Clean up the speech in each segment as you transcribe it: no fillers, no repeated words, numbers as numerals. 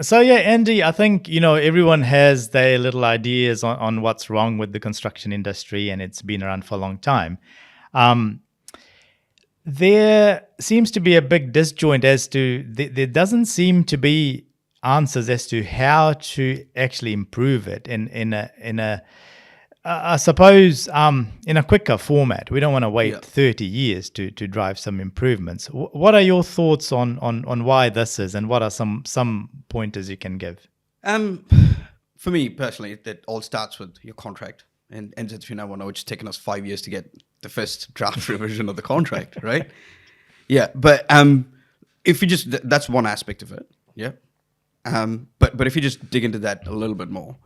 So yeah, Andy, I think everyone has their little ideas on what's wrong with the construction industry, and it's been around for a long time. Um, there seems to be a big disjoint as to there doesn't seem to be answers as to how to actually improve it in a I suppose in a quicker format. We don't want to Yeah. wait 30 years to drive some improvements. What are your thoughts on why this is, and what are some pointers you can give? Um, for me personally, that all starts with your contract and ends at 391, which has taken us 5 years to get the first draft revision of the contract, right? Yeah, but if you just that's one aspect of it, yeah. But if you just dig into that a little bit more,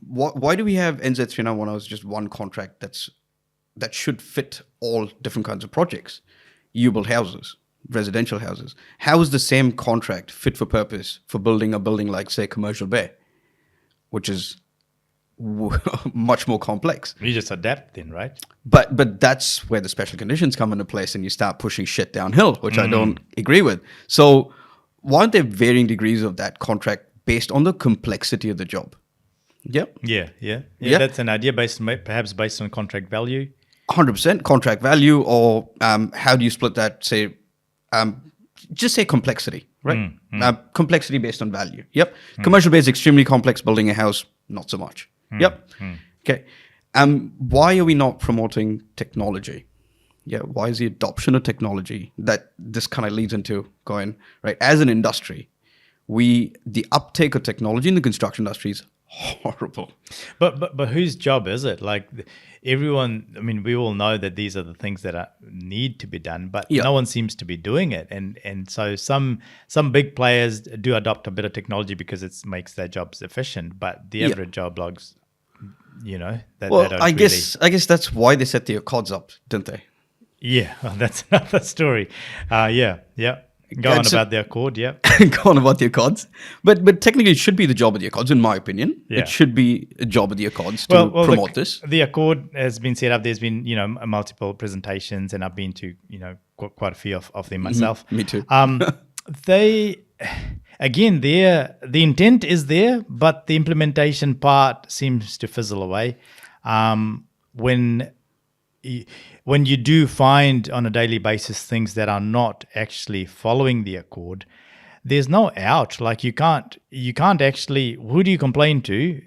why do we have NZ391 as just one contract that should fit all different kinds of projects? You build houses, residential houses. How is the same contract fit for purpose for building a building like, say, Commercial Bay, which is much more complex? You just adapt then, right? But that's where the special conditions come into place, and you start pushing shit downhill, which I don't agree with. So why aren't there varying degrees of that contract based on the complexity of the job? Yep. Yeah. Yeah. That's an idea perhaps based on contract value. 100% contract value, or how do you split that? Say, just say complexity, right? Complexity based on value. Yep. Commercial Bay is extremely complex. Building a house, not so much. Yep. Okay. Why are we not promoting technology? Yeah. Why is the adoption of technology that this kind of leads into going, right? As an industry, the uptake of technology in the construction industry is horrible. But whose job is it? Like everyone, I mean, we all know that these are the things that need to be done, but Yeah. no one seems to be doing it. And so some big players do adopt a bit of technology because it makes their jobs efficient. But the average job logs, that Well, they don't I guess that's why they set the Accords up, didn't they? Yeah, well, that's another story. Yeah. Go on about the Accord. Yeah. Go on about the Accords. But technically, it should be the job of the Accords, in my opinion. Yeah. It should be a job of the Accords to promote this. The Accord has been set up. There's been multiple presentations, and I've been to quite a few of them myself. Me too. They again, the intent is there, but the implementation part seems to fizzle away. When you do find on a daily basis things that are not actually following the Accord, there's no out. Like you can't actually. Who do you complain to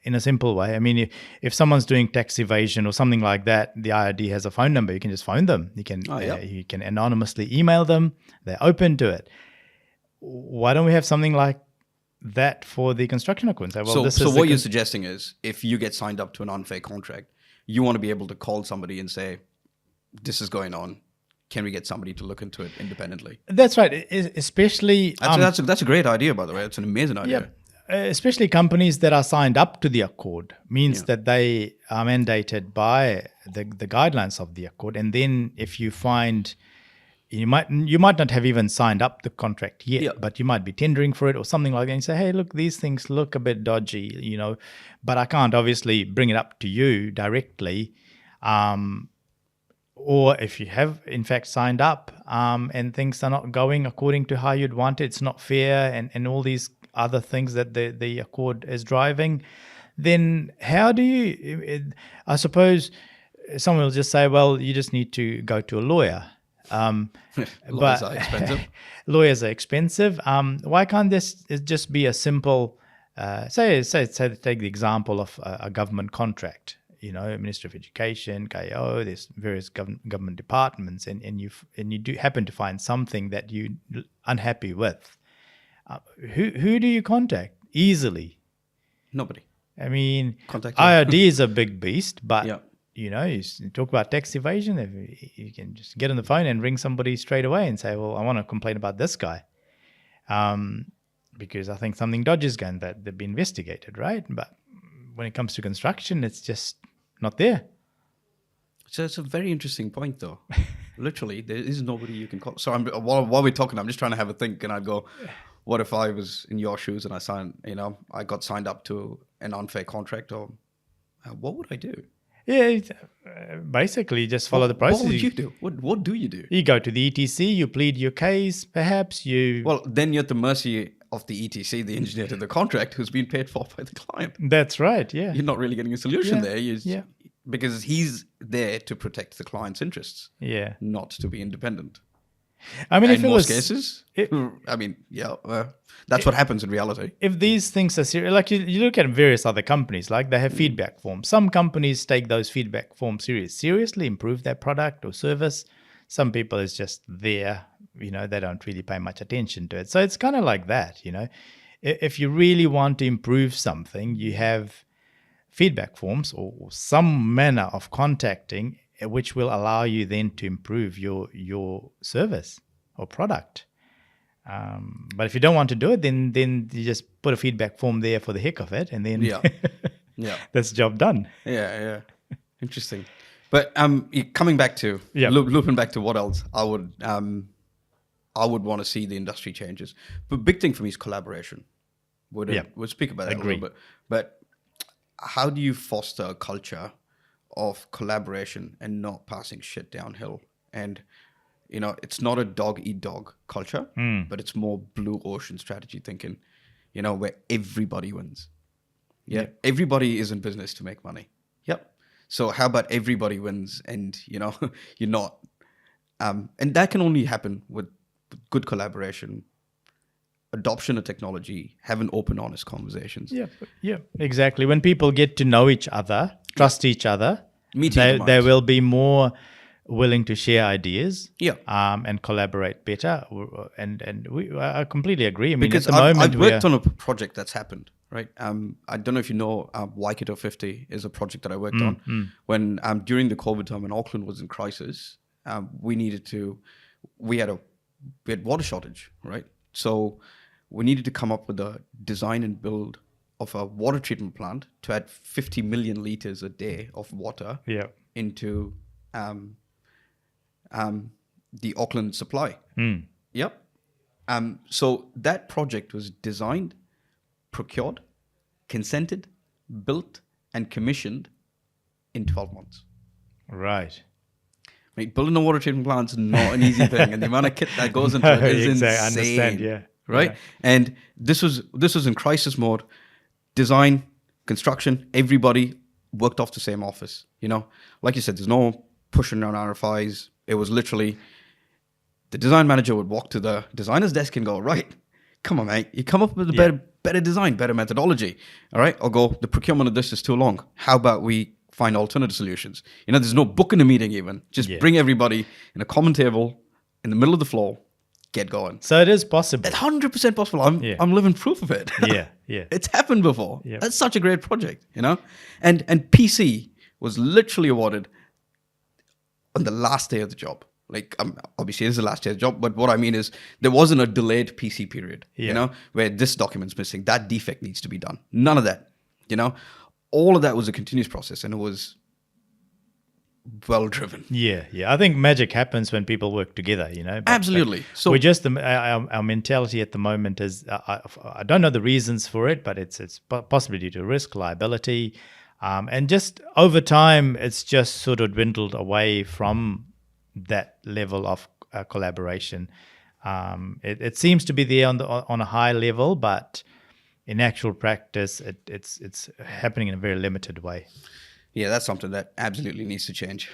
in a simple way? I mean, if someone's doing tax evasion or something like that, the IRD has a phone number. You can just phone them. You can you can anonymously email them. They're open to it. Why don't we have something like that for the construction Accord? Say, well, so what you're suggesting is, if you get signed up to an unfair contract, you want to be able to call somebody and say, "This is going on. Can we get somebody to look into it independently?" That's right. Especially that's a great idea, by the way. It's an amazing idea. Especially companies that are signed up to the Accord means that they are mandated by the guidelines of the Accord. And then if you find you might not have even signed up the contract yet, but you might be tendering for it or something like that, and say, hey, look, these things look a bit dodgy, but I can't obviously bring it up to you directly. Or if you have in fact signed up and things are not going according to how you'd want it, it's not fair, and all these other things that the Accord is driving, then how do you, I suppose someone will just say, well, you just need to go to a lawyer. Lawyers are expensive. Lawyers are expensive. Why can't this just be a simple, say take the example of a government contract, Ministry of Education, KO, there's various government departments, and you do happen to find something that you're unhappy with. Who do you contact easily? Nobody. I mean, Contact IRD is a big beast, but Yeah. you talk about tax evasion, you can just get on the phone and ring somebody straight away and say, well, I want to complain about this guy because I think something dodgy is going, that they've been investigated, right? But when it comes to construction, it's just not there. So it's a very interesting point, though. Literally, there is nobody you can call. So while we're talking, I'm just trying to have a think, and I'd go, what if I was in your shoes and I got signed up to an unfair contract, or what would I do? Yeah, basically just follow the process. What would you do? What do you do? You go to the ETC, you plead your case, perhaps you... Well, then you're at the mercy of the ETC, the engineer to the contract, who's been paid for by the client. That's right. Yeah. You're not really getting a solution Yeah, there. yeah. Because he's there to protect the client's interests, Yeah. not to be independent. I mean, if In it most was, cases, it- I mean, that's what happens in reality. if these things are serious, like you look at various other companies, like they have feedback forms. Some companies take those feedback forms seriously, improve their product or service. Some people is just there, they don't really pay much attention to it. So it's kind of like that. If you really want to improve something, you have feedback forms or some manner of contacting which will allow you then to improve your service or product. But if you don't want to do it, then you just put a feedback form there for the heck of it, and then Yeah. Yeah. that's the job done. Yeah. Interesting. But coming back to Yeah. looping back to what else I would want to see the industry changes. But big thing for me is collaboration. We'll speak about that Agree. a little bit. But how do you foster a culture of collaboration and not passing shit downhill? And it's not a dog eat dog culture, but it's more blue ocean strategy thinking. Where everybody wins. Yeah, everybody is in business to make money. Yep. So how about everybody wins, and you're not, and that can only happen with good collaboration, adoption of technology, having open, honest conversations. Yeah, exactly. When people get to know each other, trust each other, Meeting of the they minds. will be more willing to share ideas. Yeah. And collaborate better. And I completely agree. I mean, Because at the moment I've worked on a project that's happened, right? I don't know if you know, Waikato 50 is a project that I worked on. When during the COVID time when Auckland was in crisis, we had water shortage, right? So we needed to come up with a design and build of a water treatment plant to add 50 million liters a day of water Yeah. into the Auckland supply. Yep. So that project was designed, procured, consented, built, and commissioned in 12 months. Right. I mean, building a water treatment plant is not an easy thing, and the amount of kit that goes into it is Exactly. I insane. understand, yeah. Right? Yeah. And this was in crisis mode. Design, construction, everybody worked off the same office. Like you said, there's no pushing around RFIs. It was literally the design manager would walk to the designer's desk and go, right, come on, mate, you come up with a better design, better methodology. All right, I'll go, the procurement of this is too long. How about we find alternative solutions? There's no book in the meeting even. Just bring everybody in a common table in the middle of the floor, get going. So it is possible. That's 100% possible. I'm living proof of it. Yeah. It's happened before. Yeah. That's such a great project, And PC was literally awarded on the last day of the job. Like, obviously, it is the last day of the job, but what I mean is there wasn't a delayed PC period, where this document's missing, that defect needs to be done. None of that, All of that was a continuous process, and it was well driven. Yeah. I think magic happens when people work together, But Absolutely. So we're just our mentality at the moment is I don't know the reasons for it, but it's possibly due to risk, liability, and just over time it's just sort of dwindled away from that level of collaboration. It seems to be there on a high level, but in actual practice, it's happening in a very limited way. yeah, that's something that absolutely needs to change.